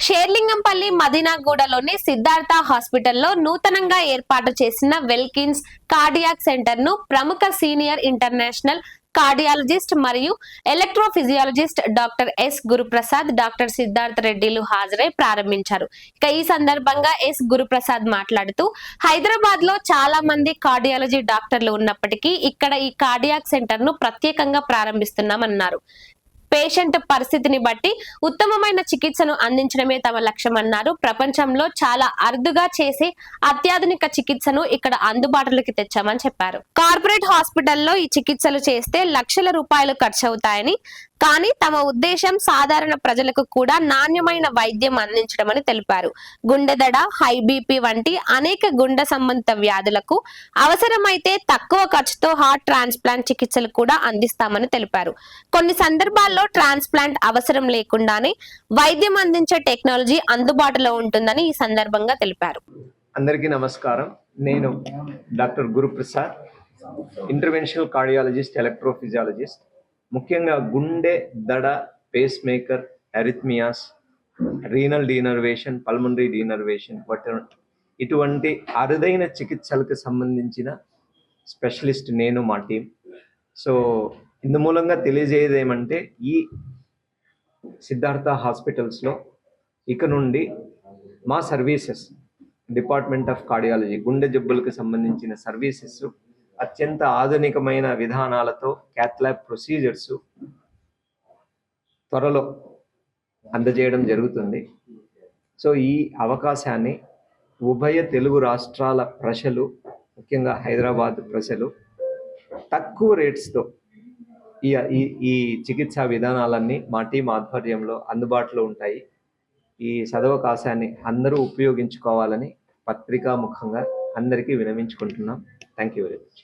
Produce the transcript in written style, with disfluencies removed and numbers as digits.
షేర్లింగంపల్లి మదీనాగూడలోని సిద్ధార్థ హాస్పిటల్లో నూతనంగా ఏర్పాటు చేసిన వెల్కిన్స్ కార్డియాక్ సెంటర్ ను ప్రముఖ సీనియర్ ఇంటర్నేషనల్ కార్డియాలజిస్ట్ మరియు electrophysiologist doctor S Guruprasad, doctor Siddhartha రెడ్డిలు హాజరై ప్రారంభించారు. ఇక ఈ సందర్భంగా ఎస్ గురుప్రసాద్ మాట్లాడుతూ, హైదరాబాద్ లో చాలా మంది కార్డియాలజీ డాక్టర్లు ఉన్నప్పటికీ ఇక్కడ ఈ కార్డియాక్ సెంటర్ ను ప్రత్యేకంగా ప్రారంభిస్తున్నామన్నారు. పేషెంట్ పరిస్థితిని బట్టి ఉత్తమమైన చికిత్సను అందించడమే తమ లక్ష్యమన్నారు. ప్రపంచంలో చాలా అరుదుగా చేసే అత్యాధునిక చికిత్సను ఇక్కడ అందుబాటులోకి తెచ్చామని చెప్పారు. కార్పొరేట్ హాస్పిటల్లో ఈ చికిత్సలు చేస్తే లక్షల రూపాయలు ఖర్చవుతాయని, కానీ తమ ఉద్దేశం సాధారణ ప్రజలకు కూడా నాణ్యమైన వైద్యం అందించడమని తెలిపారు. గుండెదడ, హై బీపీ వంటి అనేక గుండె సంబంధిత వ్యాధులకు అవసరమైతే తక్కువ ఖర్చుతో హార్ట్ ట్రాన్స్ప్లాంట్ చికిత్సలు కూడా అందిస్తామని తెలిపారు. కొన్ని సందర్భాల్లో ట్రాన్స్ప్లాంట్ అవసరం లేకుండానే వైద్యం అందించే టెక్నాలజీ అందుబాటులో ఉంటుందని ఈ సందర్భంగా తెలిపారు. అందరికీ నమస్కారం. నేను doctor Guruprasad, interventional cardiologist, electrophysiologist. ముఖ్యంగా గుండె దడ, pacemaker, arrhythmias, renal denervation, pulmonary denervation, ఇటువంటి అరుదైన చికిత్సలకు సంబంధించిన స్పెషలిస్ట్ నేను, మా టీం. సో ఇందు మూలంగా తెలియజేయదు ఏమంటే, ఈ సిద్ధార్థ హాస్పిటల్స్లో ఇక నుండి మా సర్వీసెస్, డిపార్ట్మెంట్ ఆఫ్ కార్డియాలజీ, గుండె జబ్బులకు సంబంధించిన సర్వీసెస్ అత్యంత ఆధునికమైన విధానాలతో, క్యాథ్లాబ్ ప్రొసీజర్స్ త్వరలో అందజేయడం జరుగుతుంది. సో ఈ అవకాశాన్ని ఉభయ తెలుగు రాష్ట్రాల ప్రజలు, ముఖ్యంగా హైదరాబాద్ ప్రజలు తక్కువ రేట్స్తో ఈ చికిత్సా విధానాలన్నీ మా టీం ఆధ్వర్యంలో అందుబాటులో ఉంటాయి. ఈ సదవకాశాన్ని అందరూ ఉపయోగించుకోవాలని పత్రికా ముఖంగా అందరికీ వినవించుకుంటున్నాం. Thank you very much.